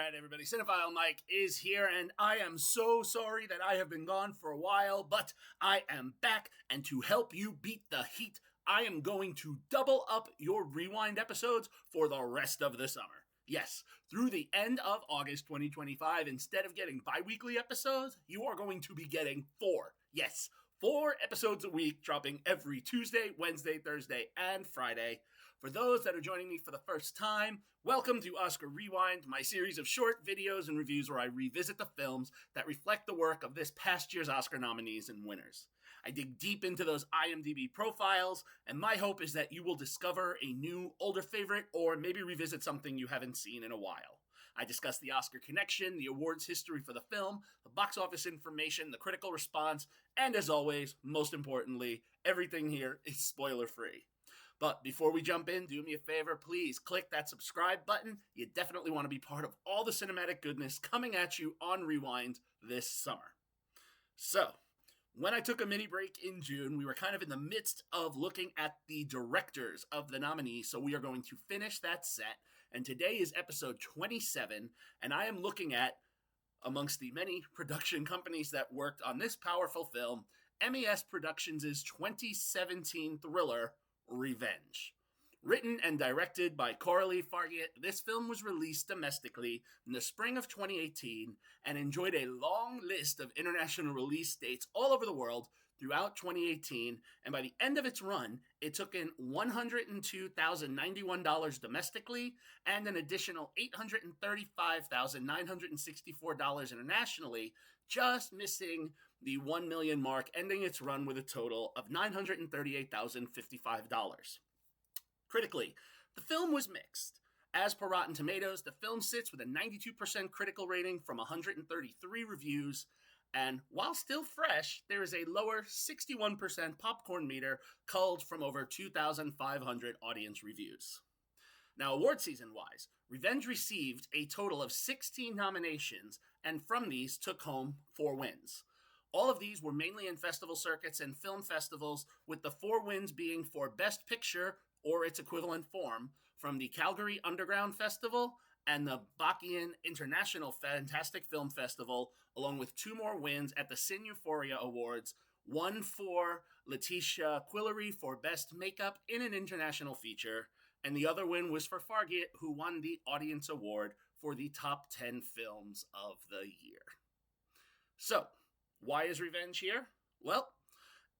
Alright everybody, Cinephile Mike is here, and I am so sorry that I have been gone for a while, but I am back, and to help you beat the heat, I am going to double up your rewind episodes for the rest of the summer. Yes, through the end of August 2025, instead of getting bi-weekly episodes, you are going to be getting 4 episodes a week, dropping every Tuesday, Wednesday, Thursday, and Friday. For those that are joining me for the first time, welcome to Oscar Rewind, my series of short videos and reviews where I revisit the films that reflect the work of this past year's Oscar nominees and winners. I dig deep into those IMDb profiles, and my hope is that you will discover a new, older favorite, or maybe revisit something you haven't seen in a while. I discuss the Oscar connection, the awards history for the film, the box office information, the critical response, and as always, most importantly, everything here is spoiler-free. But before we jump in, do me a favor, please click that subscribe button. You definitely want to be part of all the cinematic goodness coming at you on Rewind this summer. So, when I took a mini break in June, we were kind of in the midst of looking at the directors of the nominees, so we are going to finish that set. And today is episode 27, and I am looking at, amongst the many production companies that worked on this powerful film, MES Productions' 2017 thriller, Revenge. Written and directed by Coralie Fargeat, this film was released domestically in the spring of 2018 and enjoyed a long list of international release dates all over the world throughout 2018, and by the end of its run, it took in $102,091 domestically and an additional $835,964 internationally, just missing the 1 million mark, ending its run with a total of $938,055. Critically, the film was mixed. As per Rotten Tomatoes, the film sits with a 92% critical rating from 133 reviews, and while still fresh, there is a lower 61% popcorn meter culled from over 2,500 audience reviews. Now, award season-wise, Revenge received a total of 16 nominations, and from these took home 4 wins. All of these were mainly in festival circuits and film festivals, with the 4 wins being for Best Picture, or its equivalent form, from the Calgary Underground Festival and the Bachian International Fantastic Film Festival, along with 2 more wins at the Cine Euphoria Awards, one for Letitia Quillery for Best Makeup in an International Feature, and the other win was for Fargeat, who won the Audience Award for the Top 10 Films of the Year. So, why is Revenge here? Well,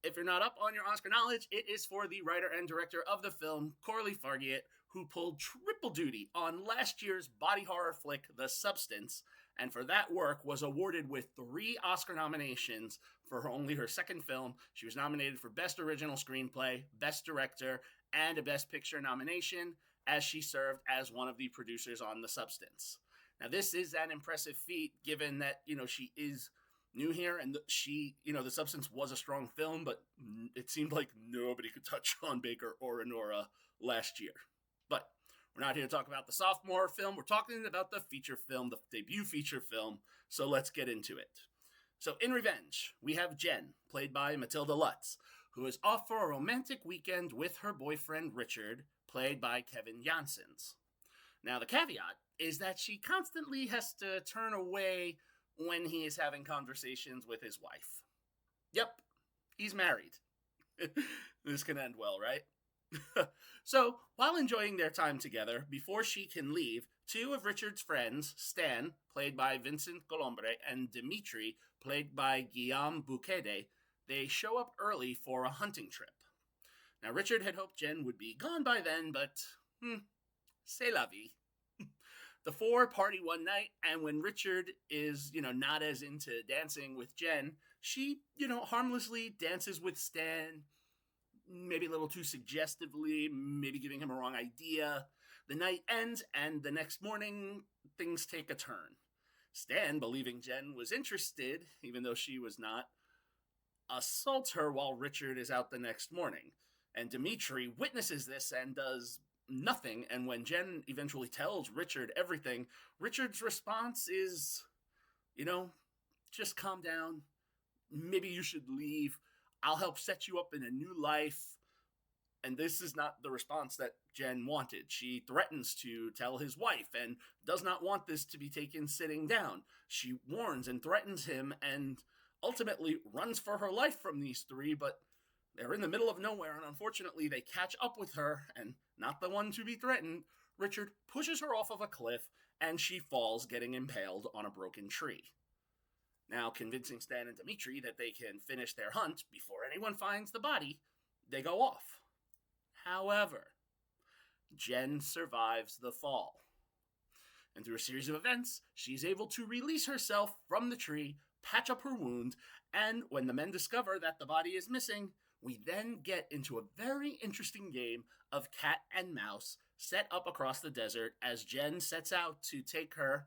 if you're not up on your Oscar knowledge, it is for the writer and director of the film, Coralie Fargeat, who pulled triple duty on last year's body horror flick, The Substance, and for that work was awarded with 3 Oscar nominations for only her second film. She was nominated for Best Original Screenplay, Best Director, and a Best Picture nomination, as she served as one of the producers on The Substance. Now, this is an impressive feat, given that, she is new here, and The Substance was a strong film, but it seemed like nobody could touch Sean Baker or Honora last year. But we're not here to talk about the sophomore film, we're talking about the feature film, the debut feature film, so let's get into it. So in Revenge, we have Jen, played by Matilda Lutz, who is off for a romantic weekend with her boyfriend Richard, played by Kevin Janssens. Now the caveat is that she constantly has to turn away when he is having conversations with his wife. Yep, he's married. This can end well, right? So, while enjoying their time together, before she can leave, 2 of Richard's friends, Stan, played by Vincent Colombre, and Dimitri, played by Guillaume Bouquede, they show up early for a hunting trip. Now, Richard had hoped Jen would be gone by then, but, c'est la vie. The 4 party one night, and when Richard is, not as into dancing with Jen, she, harmlessly dances with Stan, maybe a little too suggestively, maybe giving him a wrong idea. The night ends, and the next morning, things take a turn. Stan, believing Jen was interested, even though she was not, assaults her while Richard is out the next morning. And Dimitri witnesses this and does nothing, and when Jen eventually tells Richard everything, Richard's response is, just calm down, maybe you should leave, I'll help set you up in a new life, And this is not the response that Jen wanted. She threatens to tell his wife and does not want this to be taken sitting down. She warns and threatens him and ultimately runs for her life from these three, but they're in the middle of nowhere, and unfortunately they catch up with her, and not the one to be threatened. Richard pushes her off of a cliff, and she falls, getting impaled on a broken tree. Now, convincing Stan and Dimitri that they can finish their hunt before anyone finds the body, they go off. However, Jen survives the fall. And through a series of events, she's able to release herself from the tree, patch up her wound, and when the men discover that the body is missing, we then get into a very interesting game of cat and mouse set up across the desert as Jen sets out to take her,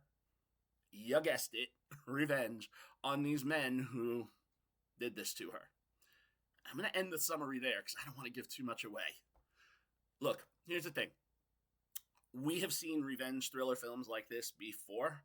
you guessed it, revenge on these men who did this to her. I'm going to end the summary there because I don't want to give too much away. Look, here's the thing. We have seen revenge thriller films like this before,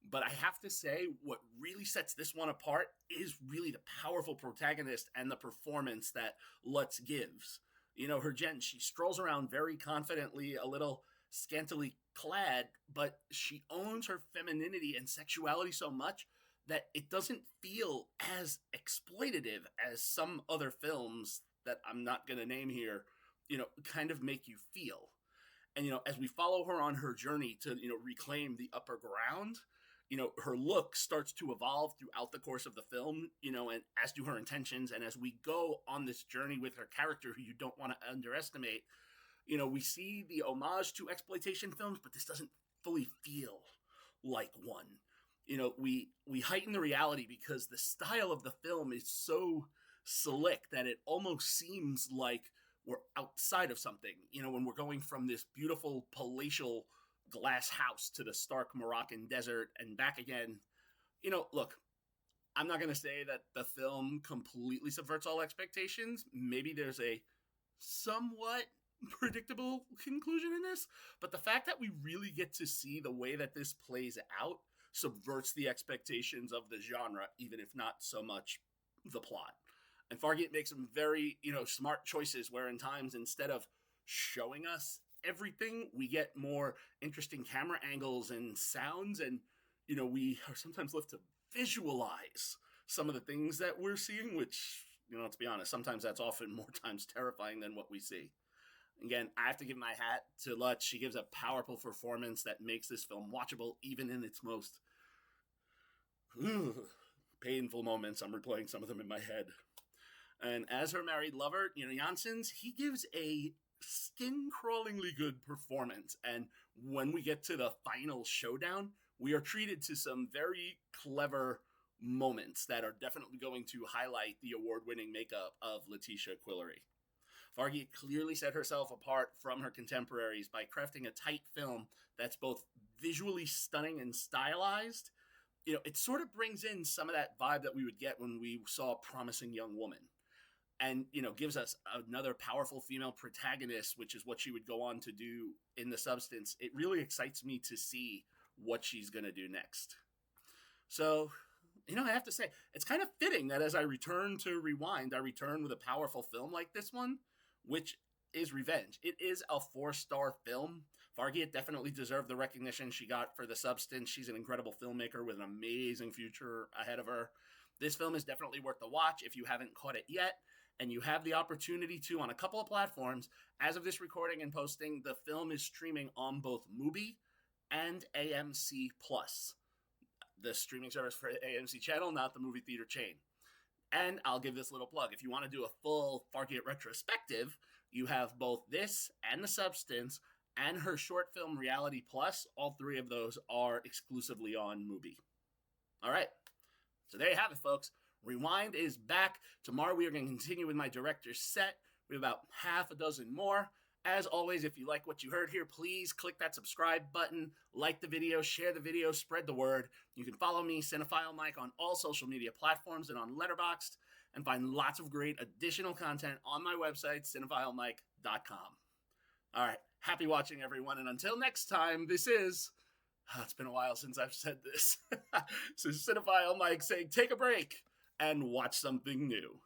but I have to say what really sets this one apart is really the powerful protagonist and the performance that Lutz gives. You know, her Jen, she strolls around very confidently, a little scantily clad, but she owns her femininity and sexuality so much that it doesn't feel as exploitative as some other films that I'm not going to name here, you know, kind of make you feel. And, you know, as we follow her on her journey to, you know, reclaim the upper ground, you know, her look starts to evolve throughout the course of the film, you know, and as do her intentions. And as we go on this journey with her character, who you don't want to underestimate, you know, we see the homage to exploitation films, but this doesn't fully feel like one. You know, we heighten the reality because the style of the film is so slick that it almost seems like we're outside of something. You know, when we're going from this beautiful palatial glass house to the stark Moroccan desert and back again. You know, look, I'm not going to say that the film completely subverts all expectations. Maybe there's a somewhat predictable conclusion in this, but the fact that we really get to see the way that this plays out subverts the expectations of the genre, even if not so much the plot. And Fargeat makes some very, you know, smart choices where in times, instead of showing us everything, we get more interesting camera angles and sounds, and, you know, we are sometimes left to visualize some of the things that we're seeing, which, you know, let's be honest, sometimes that's often more times terrifying than what we see. Again, I have to give my hat to Lutz. She gives a powerful performance that makes this film watchable, even in its most painful moments. I'm replaying some of them in my head. And as her married lover, you know, Janssens, he gives a skin-crawlingly good performance. And when we get to the final showdown, we are treated to some very clever moments that are definitely going to highlight the award-winning makeup of Letitia Quillery. Fargeat clearly set herself apart from her contemporaries by crafting a tight film that's both visually stunning and stylized. You know, it sort of brings in some of that vibe that we would get when we saw a promising young woman. And, you know, gives us another powerful female protagonist, which is what she would go on to do in The Substance. It really excites me to see what she's going to do next. So, you know, I have to say, it's kind of fitting that as I return to Rewind, I return with a powerful film like this one, which is Revenge. It is a 4-star film. Fargeat definitely deserved the recognition she got for The Substance. She's an incredible filmmaker with an amazing future ahead of her. This film is definitely worth the watch if you haven't caught it yet. And you have the opportunity to on a couple of platforms. As of this recording and posting, the film is streaming on both Mubi and AMC Plus, the streaming service for AMC channel, not the movie theater chain. And I'll give this little plug. If you want to do a full Fargeat retrospective, you have both this and The Substance and her short film Reality Plus. All three of those are exclusively on Mubi. All right. So there you have it, folks. Rewind is back. Tomorrow we are going to continue with my director's set. We have about half a dozen more. As always, if you like what you heard here, please click that subscribe button, like the video, share the video, spread the word. You can follow me, Cinephile Mike, on all social media platforms and on Letterboxd, and find lots of great additional content on my website, cinephilemike.com. All right, happy watching, everyone, and until next time, this is... it's been a while since I've said this. This is Cinephile Mike saying take a break and watch something new.